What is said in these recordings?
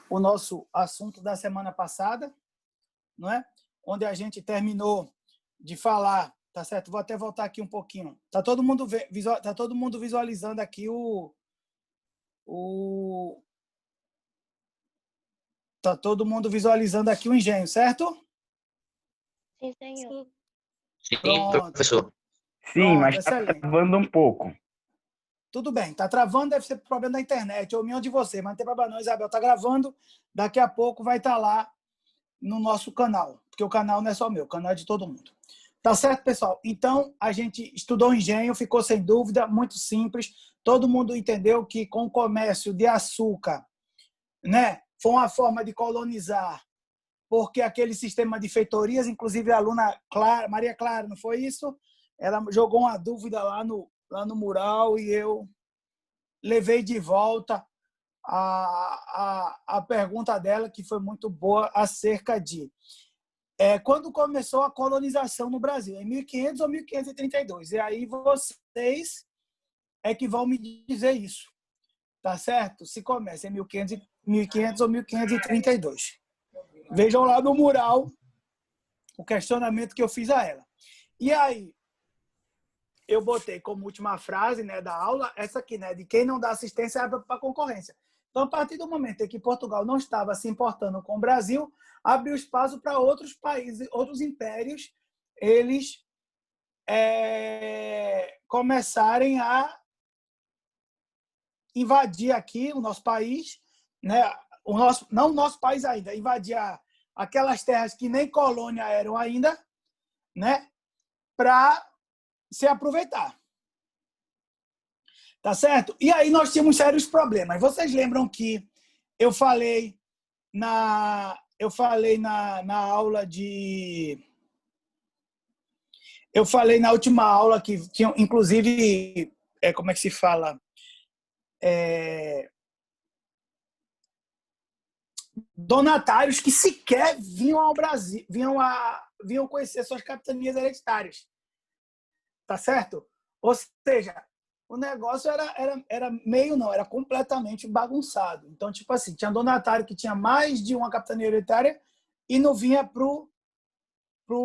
o nosso assunto da semana passada, não é? Onde a gente terminou de falar, tá certo? Vou até voltar aqui um pouquinho. Tá todo mundo visualizando aqui tá todo mundo visualizando aqui o engenho, certo? Sim, senhor. Sim, Pronto. professor. Sim, Pronto, mas está excelente. travando um pouco. Tudo bem, tá travando, deve ser problema da internet, ou meu de você, mas não tem problema não, Isabel, tá gravando, daqui a pouco vai estar lá no nosso canal, porque o canal não é só meu, o canal é de todo mundo. Tá certo, pessoal? Então, a gente estudou engenho, ficou sem dúvida, muito simples, todo mundo entendeu que com o comércio de açúcar, né, foi uma forma de colonizar, porque aquele sistema de feitorias, inclusive a aluna Clara, Maria Clara, não foi isso? Ela jogou uma dúvida lá no mural e eu levei de volta a pergunta dela, que foi muito boa, acerca de quando começou a colonização no Brasil, em 1500 ou 1532. E aí vocês é que vão me dizer isso, tá certo? Se começa em 1500 ou 1532. Vejam lá no mural o questionamento que eu fiz a ela. E aí, eu botei como última frase, né, da aula essa aqui, né, de quem não dá assistência abre para concorrência. Então, a partir do momento em que Portugal não estava se importando com o Brasil, abriu espaço para outros países, outros impérios, eles começarem a invadir aqui o nosso país, né, não o nosso país ainda, invadir aquelas terras que nem colônia eram ainda, né, para se aproveitar. Tá certo? E aí nós tínhamos sérios problemas. Vocês lembram que eu falei na aula de... Eu falei na última aula que tinha, inclusive, como é que se fala? Donatários que sequer vinham ao Brasil, vinham conhecer suas capitanias hereditárias. Tá certo? Ou seja, o negócio era meio, não, era completamente bagunçado. Então, tipo assim, tinha donatário que tinha mais de uma capitania hereditária e não vinha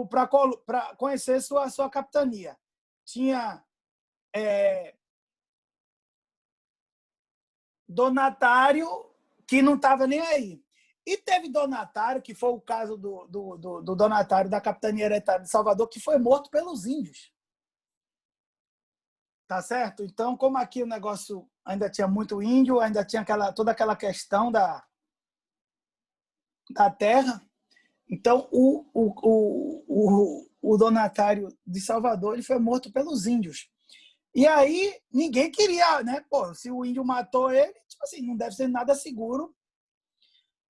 para conhecer sua capitania. Tinha donatário que não estava nem aí. E teve donatário, que foi o caso do donatário da capitania hereditária de Salvador, que foi morto pelos índios. Tá certo? Então, como aqui o negócio ainda tinha muito índio, ainda tinha toda aquela questão da terra, então o donatário de Salvador ele foi morto pelos índios. E aí ninguém queria, né? Pô, se o índio matou ele, tipo assim, não deve ser nada seguro.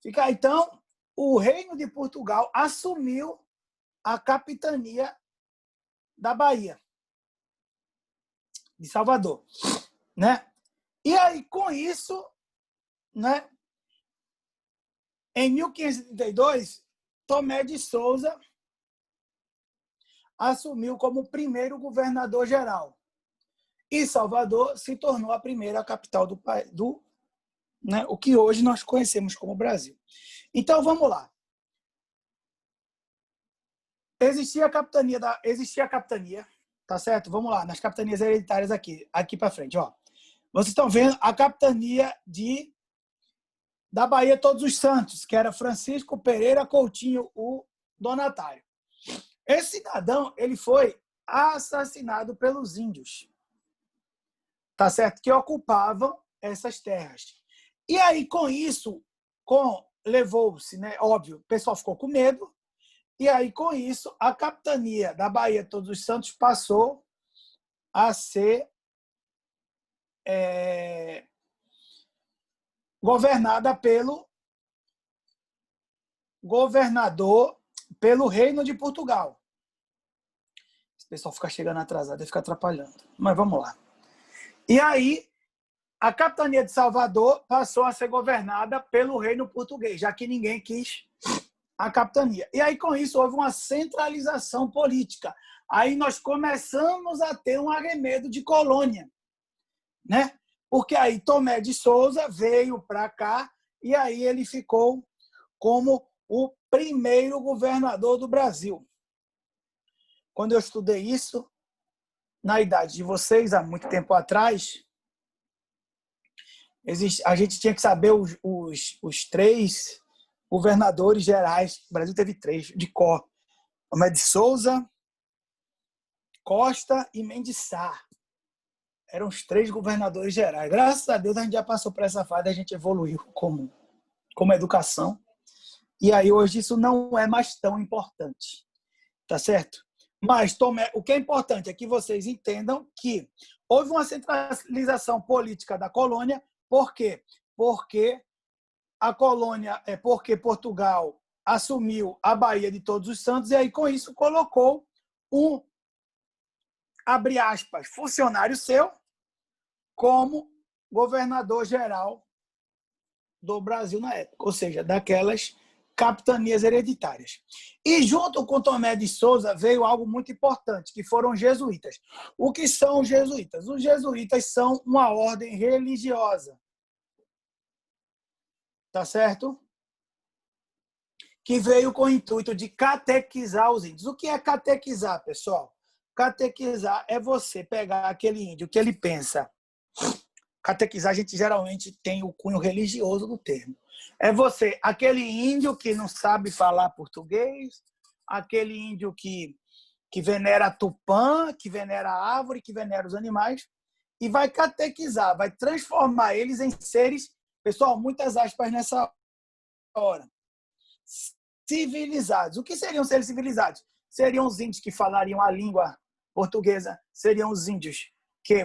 Então, o Reino de Portugal assumiu a capitania da Bahia, de Salvador, né? E aí, com isso, né, em 1532, Tomé de Souza assumiu como primeiro governador-geral. E Salvador se tornou a primeira capital do país, né, o que hoje nós conhecemos como Brasil. Então, vamos lá. Existia a capitania, tá certo? Vamos lá, nas capitanias hereditárias aqui para frente, ó. Vocês estão vendo a capitania da Bahia Todos os Santos, que era Francisco Pereira Coutinho, o donatário. Esse cidadão, ele foi assassinado pelos índios, tá certo? Que ocupavam essas terras. E aí, com isso, levou-se, né? Óbvio, o pessoal ficou com medo, e aí, com isso, a capitania da Bahia Todos os Santos passou a ser governada pelo governador, pelo Reino de Portugal. Esse pessoal fica chegando atrasado e fica atrapalhando. Mas vamos lá. E aí, a capitania de Salvador passou a ser governada pelo Reino Português, já que ninguém quis a capitania. E aí, com isso, houve uma centralização política. Aí nós começamos a ter um arremedo de colônia, né? Porque aí Tomé de Souza veio para cá e aí ele ficou como o primeiro governador do Brasil. Quando eu estudei isso, na idade de vocês, há muito tempo atrás, a gente tinha que saber os 3 governadores gerais. O Brasil teve 3, de cor. Tomé de Souza, Costa e Mendes Sá. Eram os 3 governadores gerais. Graças a Deus a gente já passou por essa fase, a gente evoluiu como educação. E aí hoje isso não é mais tão importante. Tá certo? Mas o que é importante é que vocês entendam que houve uma centralização política da colônia. Por quê? Porque a colônia, porque Portugal assumiu a Baía de Todos os Santos e aí com isso colocou um, abre aspas, funcionário seu como governador-geral do Brasil na época, ou seja, daquelas capitanias hereditárias. E junto com Tomé de Souza veio algo muito importante, que foram os jesuítas. O que são os jesuítas? Os jesuítas são uma ordem religiosa. Tá certo? Que veio com o intuito de catequizar os índios. O que é catequizar, pessoal? Catequizar é você pegar aquele índio que ele pensa. Catequizar, a gente geralmente tem o cunho religioso do termo. É você, aquele índio que não sabe falar português, aquele índio que venera Tupã, que venera a árvore, que venera os animais, e vai catequizar, vai transformar eles em seres, pessoal, muitas aspas nessa hora, civilizados. O que seriam seres civilizados? Seriam os índios que falariam a língua portuguesa, seriam os índios que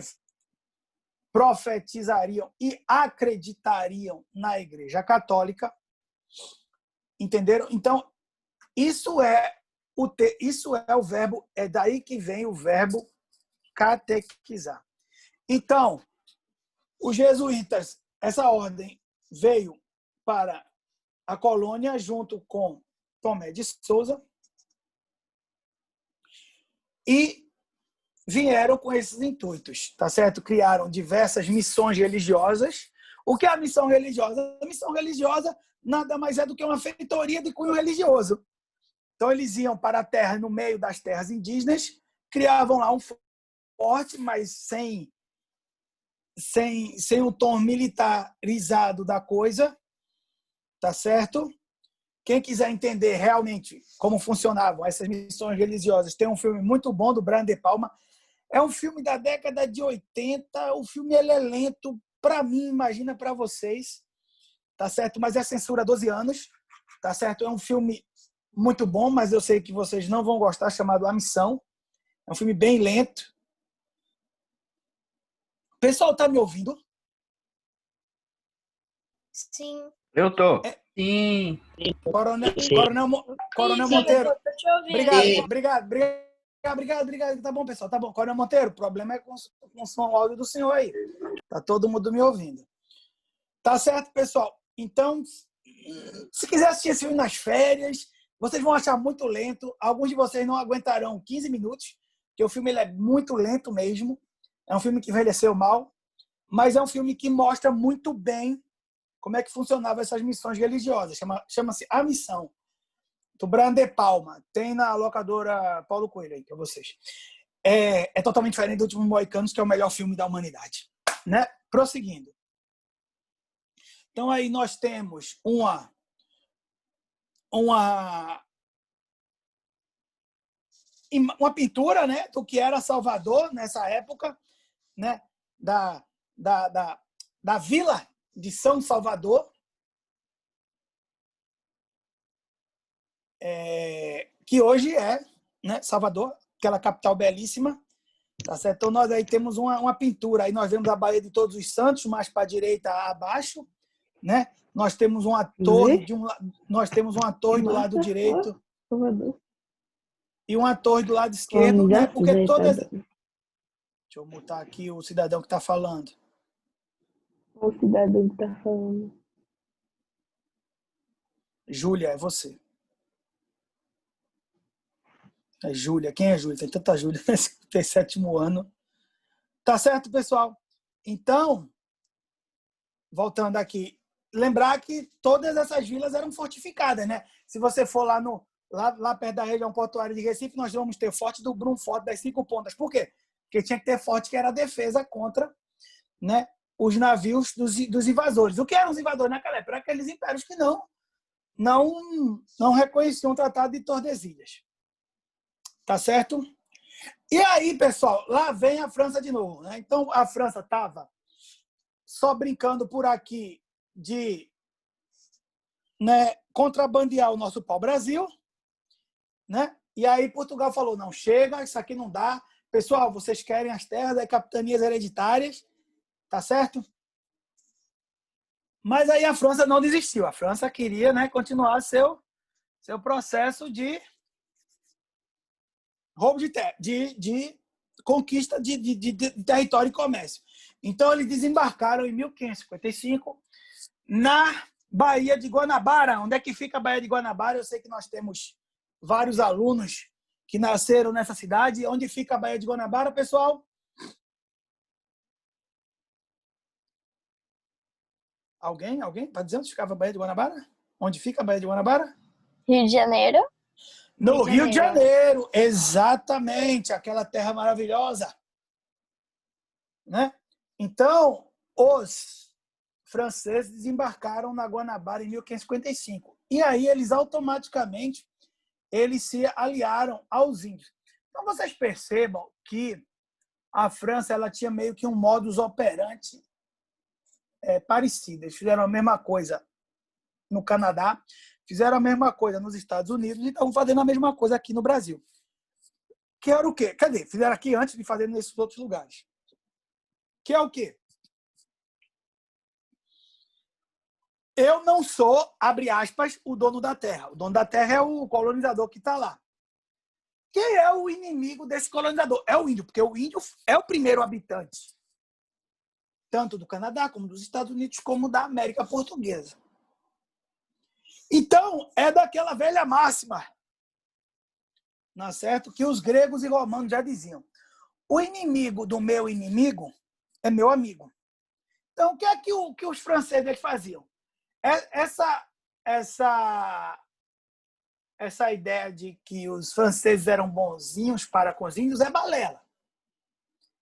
profetizariam e acreditariam na Igreja Católica. Entenderam? Então, isso é o verbo, é daí que vem o verbo catequizar. Então, os jesuítas, essa ordem veio para a colônia junto com Tomé de Souza e vieram com esses intuitos, tá certo? Criaram diversas missões religiosas. O que é a missão religiosa? A missão religiosa nada mais é do que uma feitoria de cunho religioso. Então, eles iam para a terra, no meio das terras indígenas, criavam lá um forte, mas sem o tom militarizado da coisa, tá certo? Quem quiser entender realmente como funcionavam essas missões religiosas, tem um filme muito bom do Brian De Palma. É um filme da década de 80. O filme ele é lento, para mim, imagina para vocês, tá certo? Mas é censura 12 anos, tá certo? É um filme muito bom, mas eu sei que vocês não vão gostar, chamado A Missão. É um filme bem lento. O pessoal tá me ouvindo? Sim. Eu tô. Sim. Coronel Monteiro. Obrigado. Tá bom, pessoal. Tá bom. Coronel Monteiro, o problema é com o som áudio do senhor aí. Tá todo mundo me ouvindo. Tá certo, pessoal? Então, se quiser assistir esse filme nas férias, vocês vão achar muito lento. Alguns de vocês não aguentarão 15 minutos, porque o filme ele é muito lento mesmo. É um filme que envelheceu mal, mas é um filme que mostra muito bem como é que funcionavam essas missões religiosas. Chama-se A Missão, do Brian De Palma. Tem na locadora Paulo Coelho aí para vocês. É totalmente diferente do Último Moicanos, que é o melhor filme da humanidade. Né? Prosseguindo. Então, aí nós temos uma pintura, né, do que era Salvador nessa época, né, da vila de São Salvador, que hoje é, né, Salvador, aquela capital belíssima. Tá certo? Então, nós aí temos uma pintura. Aí nós vemos a Baía de Todos os Santos, mais para a direita abaixo. Né? Nós temos uma torre, do lado direito e uma torre do lado esquerdo. Né? Porque todas... Deixa eu mutar aqui o cidadão que está falando. O cidadão que está falando. Júlia, é você. É Júlia. Quem é Júlia? Tem tanta Júlia nesse 7º ano. Tá certo, pessoal? Então, voltando aqui. lembrar que todas essas vilas eram fortificadas, né? Se você for lá perto da região portuária de Recife, nós vamos ter forte do Brum, forte das 5 Pontas. Por quê? Porque tinha que ter forte que era a defesa contra, né, os navios dos invasores. O que eram os invasores naquela época? Eram aqueles impérios que não reconheciam o Tratado de Tordesilhas. Tá certo? E aí, pessoal, lá vem a França de novo, né? Então, a França estava só brincando por aqui de, né, contrabandear o nosso pau-brasil, né? E aí Portugal falou, não, chega, isso aqui não dá. Pessoal, vocês querem as terras das capitanias hereditárias, tá certo? Mas aí a França não desistiu. A França queria, né, continuar seu processo de roubo de conquista de território e comércio. Então, eles desembarcaram em 1555 na Baía de Guanabara. Onde é que fica a Baía de Guanabara? Eu sei que nós temos vários alunos que nasceram nessa cidade. Onde fica a Baía de Guanabara, pessoal? Alguém? Está dizendo onde ficava a Baía de Guanabara? Onde fica a Baía de Guanabara? Rio de Janeiro? No Rio de Janeiro, exatamente, aquela terra maravilhosa, né? Então, os franceses desembarcaram na Guanabara em 1555. E aí eles automaticamente se aliaram aos índios. Então vocês percebam que a França ela tinha meio que um modus operandi parecido. Eles fizeram a mesma coisa no Canadá, fizeram a mesma coisa nos Estados Unidos e estão fazendo a mesma coisa aqui no Brasil. Que era o quê? Cadê? Fizeram aqui antes de fazer nesses outros lugares. Que é o quê? Eu não sou, abre aspas, o dono da terra. O dono da terra é o colonizador que está lá. Quem é o inimigo desse colonizador? É o índio, porque o índio é o primeiro habitante, tanto do Canadá, como dos Estados Unidos, como da América Portuguesa. Então, é daquela velha máxima, não é certo? Que os gregos e romanos já diziam. O inimigo do meu inimigo é meu amigo. Então, o que é que os franceses faziam? Essa ideia de que os franceses eram bonzinhos para com os índios é balela.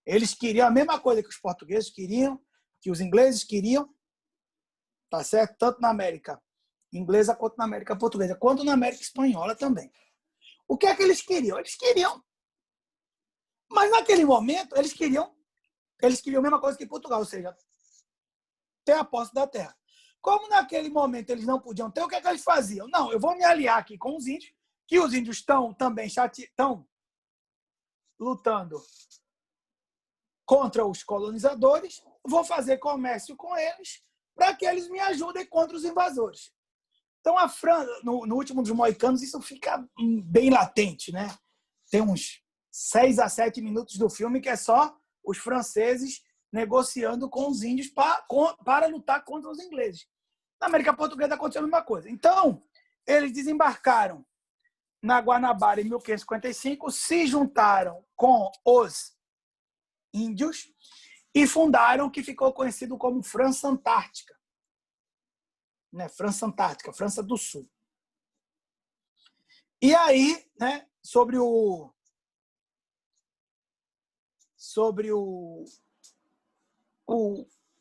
Eles queriam a mesma coisa que os portugueses queriam, que os ingleses queriam, tá certo? Tanto na América inglesa quanto na América portuguesa, quanto na América espanhola também. O que é que eles queriam? Eles queriam, mas naquele momento eles queriam a mesma coisa que Portugal, ou seja, ter a posse da terra. Como naquele momento eles não podiam ter, o que é que eles faziam? Não, eu vou me aliar aqui com os índios, que os índios estão também estão lutando contra os colonizadores, vou fazer comércio com eles para que eles me ajudem contra os invasores. Então, a França, no último dos Moicanos, isso fica bem latente, né? Tem uns 6 a 7 minutos do filme que é só os franceses negociando com os índios para lutar contra os ingleses. Na América Portuguesa aconteceu a mesma coisa. Então, eles desembarcaram na Guanabara em 1555, se juntaram com os índios e fundaram o que ficou conhecido como França Antártica. Né? França Antártica, França do Sul. E aí, né, sobre o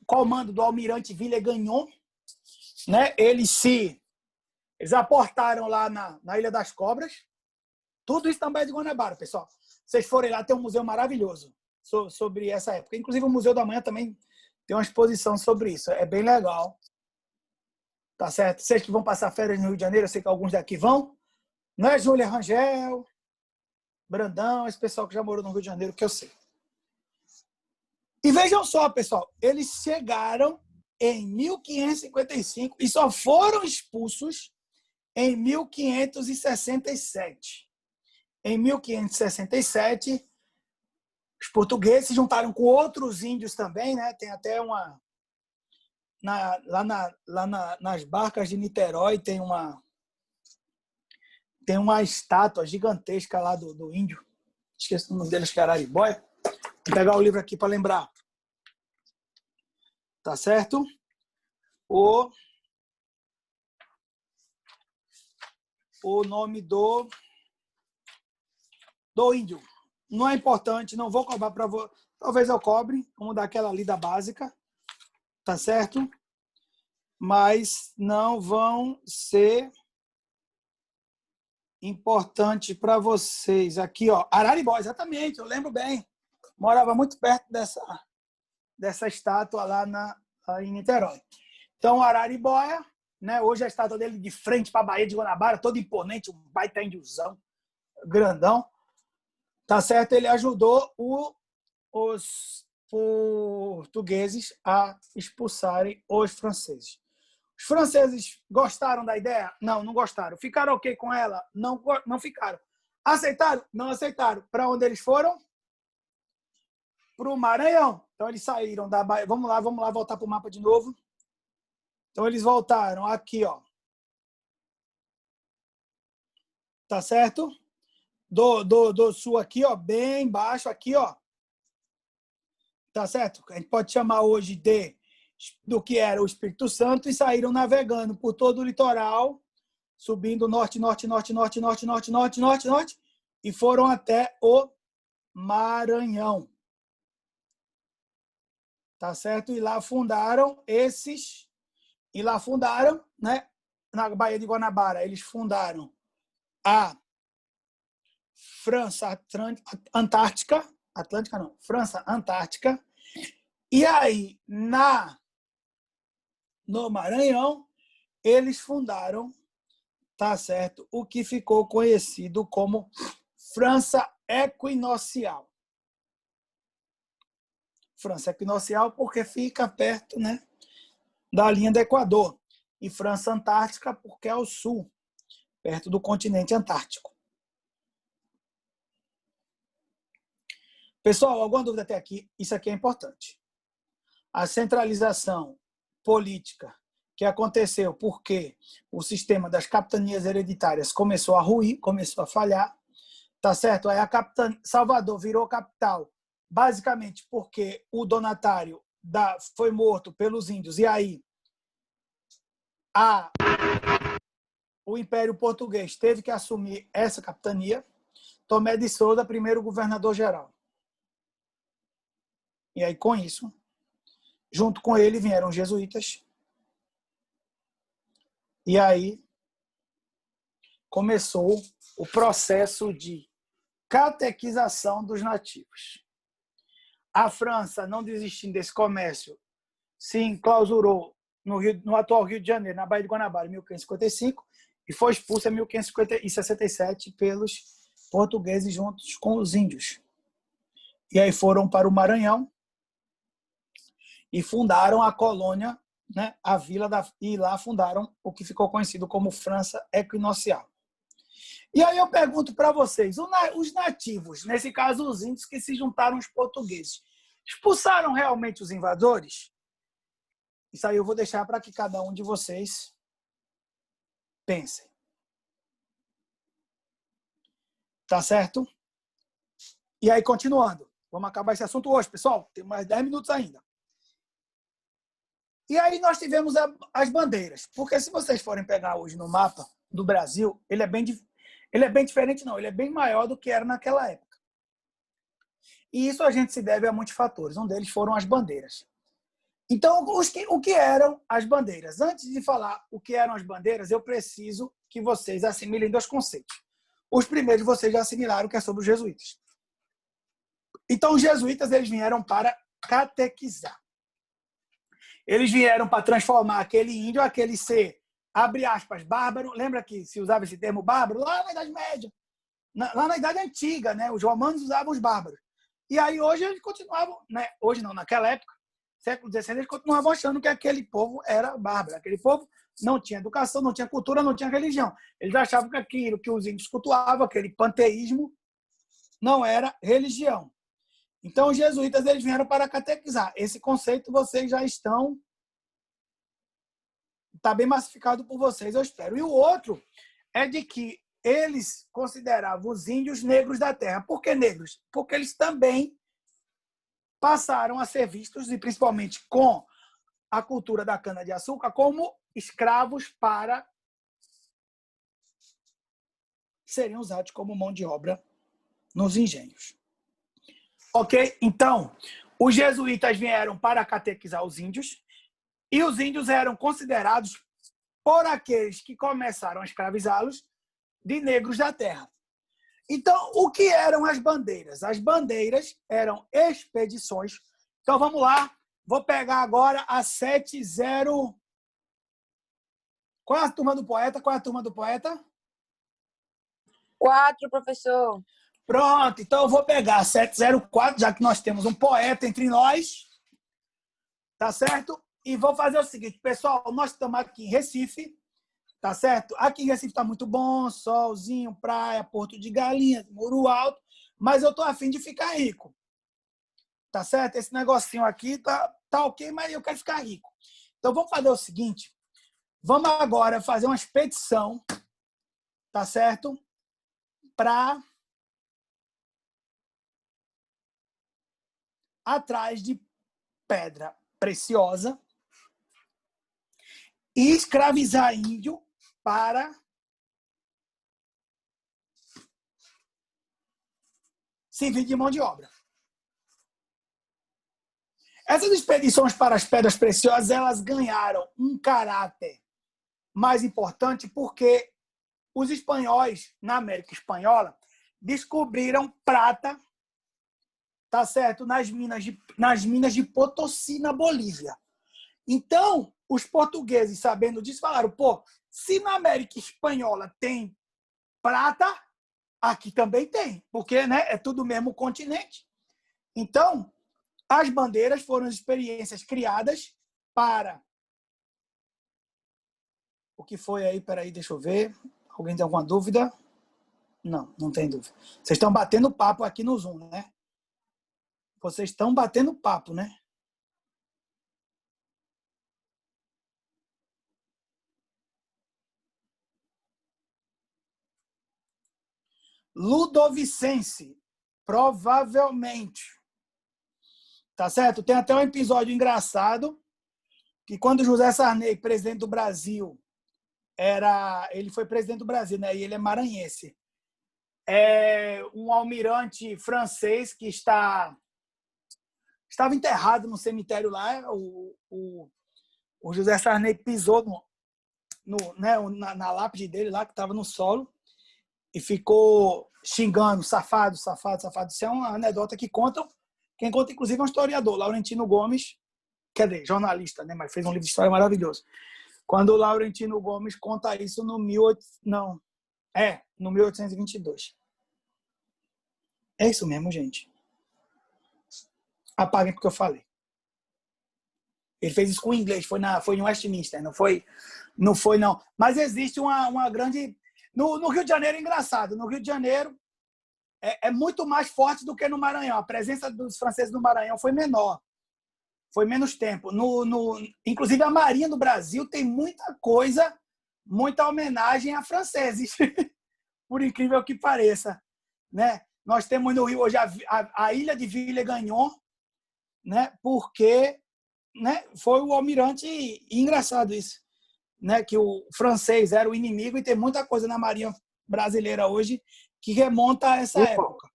comando do almirante Villegagnon, né, eles aportaram lá na Ilha das Cobras. Tudo isso também é de Guanabara, pessoal. Vocês forem lá, tem um museu maravilhoso sobre essa época. Inclusive, o Museu da Manhã também tem uma exposição sobre isso. É bem legal. Tá certo? Vocês que vão passar férias no Rio de Janeiro, eu sei que alguns daqui vão. Não é Júlia Rangel, Brandão, esse pessoal que já morou no Rio de Janeiro, que eu sei. E vejam só, pessoal, eles chegaram em 1555 e só foram expulsos em 1567. Em 1567, os portugueses se juntaram com outros índios também, né? Tem até uma... nas barcas de Niterói tem uma estátua gigantesca lá do índio. Esqueci o nome deles, que era Araribóia. Vou pegar o livro aqui para lembrar. Tá certo? o nome do índio. Não é importante, não vou cobrar para você. Talvez eu cobre, vamos dar aquela lida básica, tá certo? Mas não vão ser importantes para vocês. Aqui, ó, Araribóia, exatamente, eu lembro bem. Morava muito perto dessa estátua lá em Niterói. Então, Araribóia, né? Hoje a estátua dele de frente para a Baía de Guanabara, todo imponente, um baita índiozão, grandão. Tá certo? Ele ajudou os portugueses a expulsarem os franceses. Os franceses gostaram da ideia? Não, não gostaram. Ficaram ok com ela? Não, não ficaram. Aceitaram? Não aceitaram. Para onde eles foram? Para o Maranhão. Então, eles saíram da Bahia. Vamos lá, voltar para o mapa de novo. Então, eles voltaram aqui, ó. Tá certo? Do sul aqui, ó, bem baixo aqui, ó. Tá certo? A gente pode chamar hoje do que era o Espírito Santo e saíram navegando por todo o litoral, subindo norte, norte, norte, norte, norte, norte, norte, norte, norte, e foram até o Maranhão. Tá certo? E lá fundaram né, na Baía de Guanabara, eles fundaram a França Antártica, França Antártica. E aí, no Maranhão, eles fundaram, tá certo, o que ficou conhecido como França Equinocial. França Equinocial porque fica perto, né, da linha do Equador. E França Antártica porque é ao sul, perto do continente antártico. Pessoal, alguma dúvida até aqui? Isso aqui é importante. A centralização política que aconteceu porque o sistema das capitanias hereditárias começou a ruir, começou a falhar, tá certo? Aí Salvador virou capital, basicamente porque o donatário foi morto pelos índios, e aí o Império Português teve que assumir essa capitania. Tomé de Souza, primeiro governador-geral. E aí, com isso, junto com ele vieram os jesuítas. E aí começou o processo de catequização dos nativos. A França, não desistindo desse comércio, se enclausurou no atual Rio de Janeiro, na Baía de Guanabara, em 1555, e foi expulsa em 1567 pelos portugueses juntos com os índios. E aí foram para o Maranhão e fundaram a colônia, né, a vila, e lá fundaram o que ficou conhecido como França Equinocial. E aí eu pergunto para vocês, os nativos, nesse caso os índios que se juntaram aos portugueses, expulsaram realmente os invasores? Isso aí eu vou deixar para que cada um de vocês pense. Tá certo? E aí, continuando. Vamos acabar esse assunto hoje, pessoal. Tem mais 10 minutos ainda. E aí nós tivemos as bandeiras. Porque se vocês forem pegar hoje no mapa do Brasil, ele é bem diferente, não. Ele é bem maior do que era naquela época. E isso a gente se deve a muitos fatores. Um deles foram as bandeiras. Então, o que eram as bandeiras? Antes de falar o que eram as bandeiras, eu preciso que vocês assimilem dois conceitos. Os primeiros vocês já assimilaram, que é sobre os jesuítas. Então, os jesuítas eles vieram para catequizar. Eles vieram para transformar aquele índio, aquele ser, abre aspas, bárbaro. Lembra que se usava esse termo bárbaro? Lá na Idade Média. Lá na Idade Antiga, né? Os romanos usavam os bárbaros. E aí hoje eles continuavam, né? Hoje não, naquela época, século XVI, eles continuavam achando que aquele povo era bárbaro. Aquele povo não tinha educação, não tinha cultura, não tinha religião. Eles achavam que aquilo que os índios cultuavam, aquele panteísmo, não era religião. Então, os jesuítas eles vieram para catequizar. Esse conceito vocês já estão... Está bem massificado por vocês, eu espero. E o outro é de que eles consideravam os índios negros da terra. Por que negros? Porque eles também passaram a ser vistos, e principalmente com a cultura da cana-de-açúcar, como escravos para seriam usados como mão de obra nos engenhos. Ok? Então, os jesuítas vieram para catequizar os índios e os índios eram considerados, por aqueles que começaram a escravizá-los, de negros da terra. Então, o que eram as bandeiras? As bandeiras eram expedições. Então, vamos lá. Vou pegar agora a 70... Qual é a turma do poeta? Qual é a turma do poeta? 4, professor. Pronto, então eu vou pegar a 704, já que nós temos um poeta entre nós, tá certo? E vou fazer o seguinte, pessoal, nós estamos aqui em Recife, tá certo? Aqui em Recife está muito bom, solzinho, praia, Porto de Galinhas, Muro Alto, mas eu tô a fim de ficar rico, tá certo? Esse negocinho aqui tá ok, mas eu quero ficar rico. Então vamos fazer o seguinte, vamos agora fazer uma expedição, tá certo? Para atrás de pedra preciosa e escravizar índio para servir de mão de obra. Essas expedições para as pedras preciosas, elas ganharam um caráter mais importante porque os espanhóis, na América Espanhola, descobriram prata, tá certo? Nas minas de Potosí, na Bolívia. Então, os portugueses, sabendo disso, falaram, pô, se na América Espanhola tem prata, aqui também tem, porque, né, é tudo o mesmo continente. Então, as bandeiras foram experiências criadas para... O que foi aí? Peraí, deixa eu ver. Alguém tem alguma dúvida? Não, não tem dúvida. Vocês estão batendo papo aqui no Zoom, né? Vocês estão batendo papo, né? Ludovicense, provavelmente. Tá certo? Tem até um episódio engraçado que quando José Sarney, presidente do Brasil, ele foi presidente do Brasil, né? E ele é maranhense. É um almirante francês que estava enterrado no cemitério lá. O José Sarney pisou na lápide dele lá, que estava no solo, e ficou xingando, safado, safado, safado. Isso é uma anedota que contam. Quem conta, inclusive, é um historiador, Laurentino Gomes, quer dizer, jornalista, né? Mas fez um livro de história maravilhoso. Quando o Laurentino Gomes conta isso no 1822. É isso mesmo, gente. Apaguem porque eu falei. Ele fez isso com o inglês, foi em Westminster, não foi. Mas existe uma grande... No Rio de Janeiro é engraçado. No Rio de Janeiro é muito mais forte do que no Maranhão. A presença dos franceses no Maranhão foi menor. Foi menos tempo. Inclusive, a Marinha do Brasil tem muita coisa, muita homenagem a franceses. Por incrível que pareça. Né? Nós temos no Rio hoje a ilha de Ville-Gagnon, né? Porque, né, foi o almirante... E engraçado isso. Né, que o francês era o inimigo e tem muita coisa na Marinha brasileira hoje que remonta a essa época.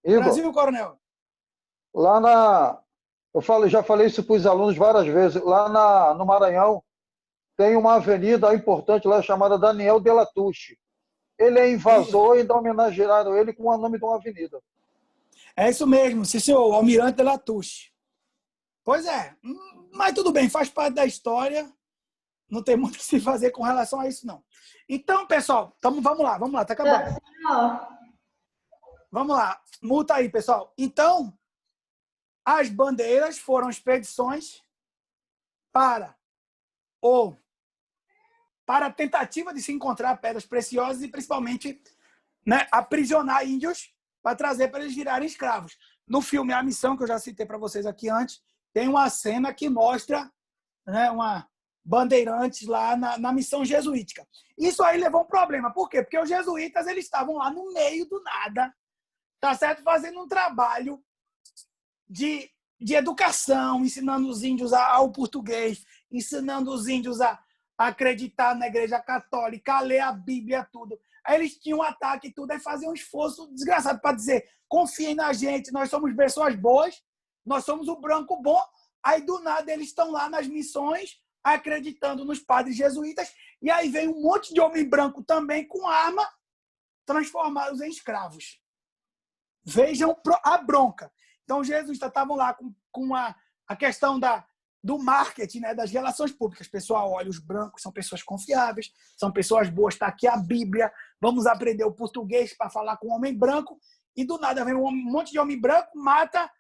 Brasil, coronel. Já falei isso para os alunos várias vezes. Lá no Maranhão tem uma avenida importante lá chamada Daniel de Latouche. Ele é invasor e ainda homenagearam ele com o nome de uma avenida. É isso mesmo, sim, senhor, o Almirante de Latouche. Pois é, mas tudo bem, faz parte da história. Não tem muito o que se fazer com relação a isso, não. Então, pessoal, vamos lá, tá acabando. Vamos lá, multa aí, pessoal. Então, as bandeiras foram expedições para a tentativa de se encontrar pedras preciosas e, principalmente, né, aprisionar índios para trazer para eles virarem escravos. No filme A Missão, que eu já citei para vocês aqui antes, tem uma cena que mostra, né, uma bandeirantes lá na missão jesuítica. Isso aí levou um problema. Por quê? Porque os jesuítas eles estavam lá no meio do nada, tá certo? Fazendo um trabalho de educação, ensinando os índios ao português, ensinando os índios a acreditar na Igreja Católica, a ler a Bíblia, tudo. Aí eles tinham um ataque e tudo, aí faziam um esforço desgraçado para dizer, confiem na gente, nós somos pessoas boas, nós somos o branco bom. Aí, do nada, eles estão lá nas missões, acreditando nos padres jesuítas, e aí vem um monte de homem branco também com arma, transformados em escravos. Vejam a bronca. Então, os jesuítas estavam lá com a questão do marketing, né, das relações públicas. Pessoal, olha, os brancos são pessoas confiáveis, são pessoas boas, está aqui a Bíblia, vamos aprender o português para falar com o homem branco, e do nada vem um monte de homem branco, mata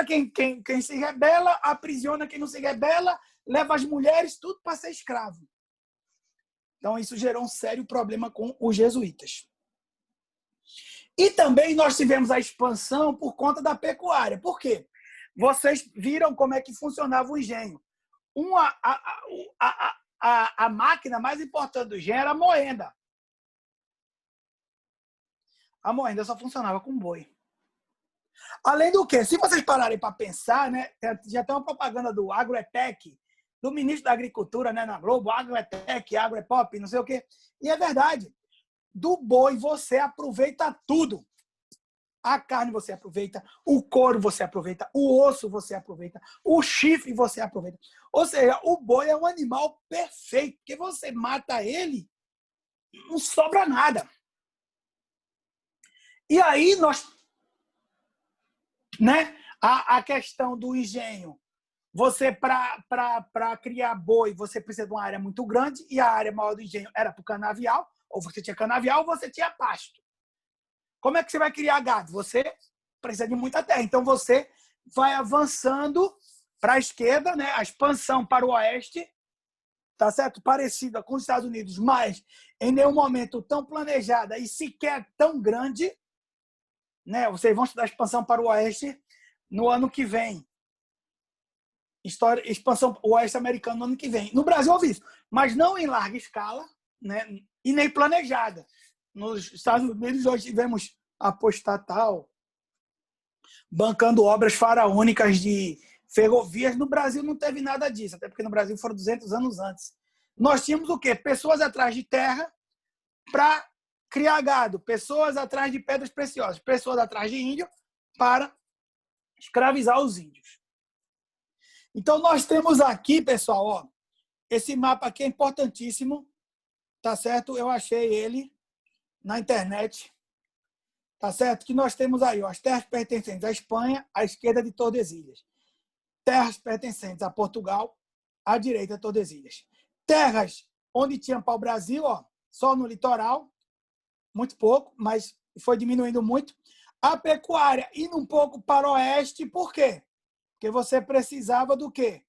quem se rebela, aprisiona quem não se rebela, leva as mulheres, tudo para ser escravo. Então, isso gerou um sério problema com os jesuítas. E também nós tivemos a expansão por conta da pecuária. Por quê? Vocês viram como é que funcionava o engenho. A máquina mais importante do engenho era a moenda. A moenda só funcionava com boi. Além do que, se vocês pararem para pensar, né, já tem uma propaganda do Agroetec, do ministro da Agricultura, né, na Globo, Agroetec, Agroepop, não sei o quê. E é verdade. Do boi você aproveita tudo. A carne você aproveita, o couro você aproveita, o osso você aproveita, o chifre você aproveita. Ou seja, o boi é um animal perfeito, porque você mata ele, não sobra nada. E aí nós, né, a questão do engenho, você para criar boi, você precisa de uma área muito grande, e a área maior do engenho era para o canavial, ou você tinha canavial, ou você tinha pasto. Como é que você vai criar gado? Você precisa de muita terra. Então, você vai avançando para a esquerda, né? A expansão para o oeste, tá certo? Parecida com os Estados Unidos, mas em nenhum momento tão planejada e sequer tão grande, né? Vocês vão estudar a expansão para o oeste no ano que vem. Expansão oeste americano no ano que vem. No Brasil houve isso, mas não em larga escala, né? E nem planejada. Nos Estados Unidos, nós tivemos a Postatal bancando obras faraônicas de ferrovias. No Brasil não teve nada disso, até porque no Brasil foram 200 anos antes. Nós tínhamos o quê? Pessoas atrás de terra para criar gado, pessoas atrás de pedras preciosas, pessoas atrás de índio para escravizar os índios. Então, nós temos aqui, pessoal, ó, esse mapa aqui é importantíssimo, tá certo? Eu achei ele na internet, tá certo? Que nós temos aí, ó, as terras pertencentes à Espanha, à esquerda de Tordesilhas. Terras pertencentes a Portugal, à direita de Tordesilhas. Terras onde tinha pau-brasil, ó, só no litoral, muito pouco, mas foi diminuindo muito. A pecuária indo um pouco para o oeste, por quê? Porque você precisava do quê?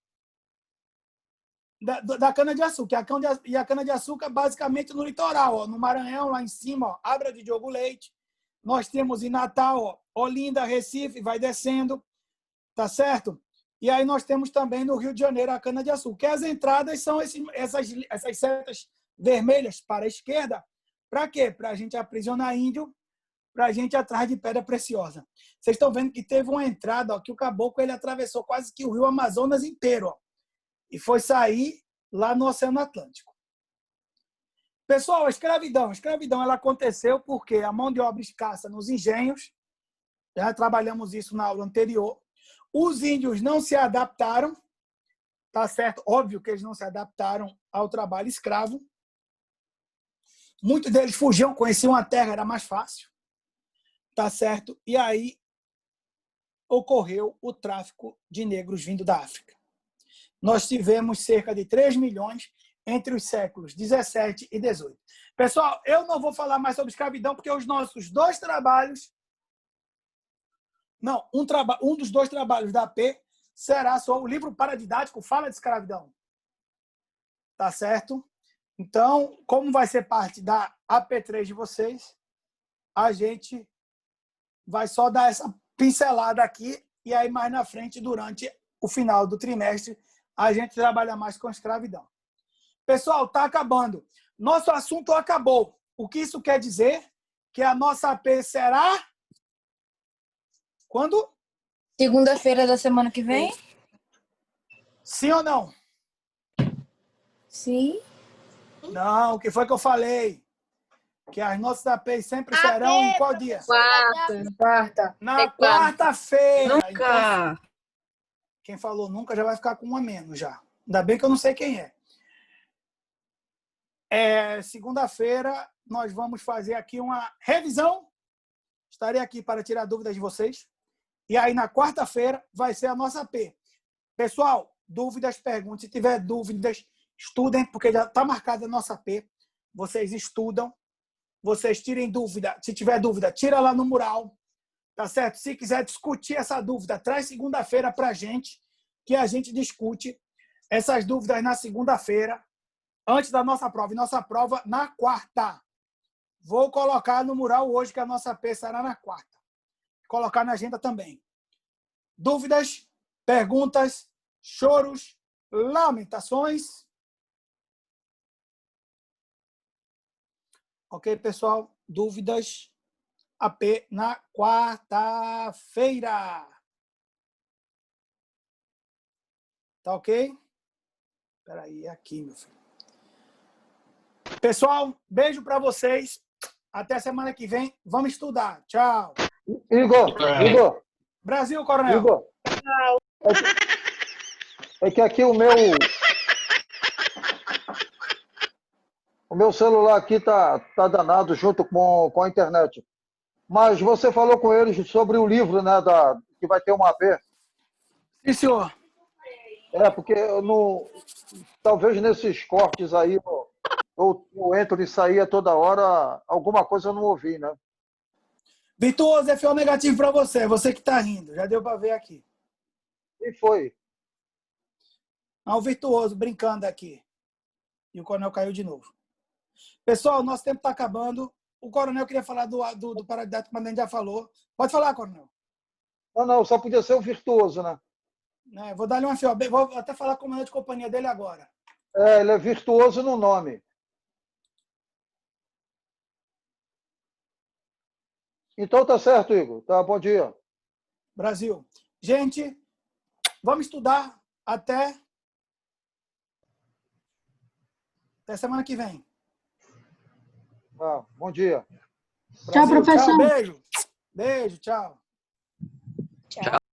Da cana-de-açúcar. E a cana-de-açúcar basicamente no litoral, ó, no Maranhão, lá em cima, ó, Abra de Diogo Leite. Nós temos em Natal, ó, Olinda, Recife, vai descendo, tá certo? E aí nós temos também no Rio de Janeiro a cana-de-açúcar. As entradas são essas setas vermelhas para a esquerda. Para quê? Para a gente aprisionar índio, para a gente ir atrás de pedra preciosa. Vocês estão vendo que teve uma entrada, ó, que o caboclo ele atravessou quase que o rio Amazonas inteiro, ó, e foi sair lá no Oceano Atlântico. Pessoal, a escravidão ela aconteceu porque a mão de obra escassa nos engenhos, já trabalhamos isso na aula anterior, os índios não se adaptaram, tá certo? Óbvio que eles não se adaptaram ao trabalho escravo. Muitos deles fugiam, conheciam a terra, era mais fácil, tá certo? E aí ocorreu o tráfico de negros vindo da África. Nós tivemos cerca de 3 milhões entre os séculos 17 e 18. Pessoal, eu não vou falar mais sobre escravidão, porque os nossos dois trabalhos... Não, um dos dois trabalhos da AP será só o livro paradidático Fala de Escravidão. Tá certo? Então, como vai ser parte da AP3 de vocês, a gente vai só dar essa pincelada aqui e aí mais na frente, durante o final do trimestre, a gente trabalha mais com escravidão. Pessoal, está acabando. Nosso assunto acabou. O que isso quer dizer? Que a nossa AP será... Quando? Segunda-feira da semana que vem? Sim ou não? Sim. Não, o que foi que eu falei? Que as nossas APs sempre serão em qual dia? Quarta. Na quarta-feira. Então, Nunca. quem falou nunca já vai ficar com um a menos já. Ainda bem que eu não sei quem é. Segunda-feira, nós vamos fazer aqui uma revisão. Estarei aqui para tirar dúvidas de vocês. E aí, na quarta-feira, vai ser a nossa AP. Pessoal, dúvidas, perguntas. Se tiver dúvidas, estudem, porque já está marcada a nossa AP. Vocês estudam. Vocês tirem dúvida. Se tiver dúvida, tira lá no mural. Tá certo? Se quiser discutir essa dúvida, traz segunda-feira para a gente, que a gente discute essas dúvidas na segunda-feira, antes da nossa prova. E nossa prova na quarta. Vou colocar no mural hoje, que a nossa AP será na quarta. Colocar na agenda também. Dúvidas, perguntas, choros, lamentações. Ok, pessoal? Dúvidas, AP na quarta-feira. Tá ok? Espera aí, aqui, meu filho. Pessoal, beijo para vocês. Até semana que vem. Vamos estudar. Tchau. Igor. Brasil, Coronel. Igor. É que aqui o meu celular aqui tá danado junto com a internet. Mas você falou com eles sobre o livro, né, que vai ter uma AP. Sim, senhor. Porque talvez nesses cortes aí, eu entro e saía toda hora, alguma coisa eu não ouvi, né? Virtuoso, é FO negativo para você. Você que está rindo. Já deu para ver aqui. E foi. O Virtuoso brincando aqui. E o Coronel caiu de novo. Pessoal, nosso tempo está acabando. O Coronel queria falar do paradidático, mas a gente já falou. Pode falar, Coronel. Não, só podia ser o Virtuoso, né? Vou dar-lhe uma FO. Vou até falar com o comandante de companhia dele agora. Ele é virtuoso no nome. Então tá certo, Igor. Tá, bom dia. Brasil. Gente, vamos estudar até semana que vem. Bom dia. Tchau, Brasil, professor. Tchau, beijo. Beijo, tchau.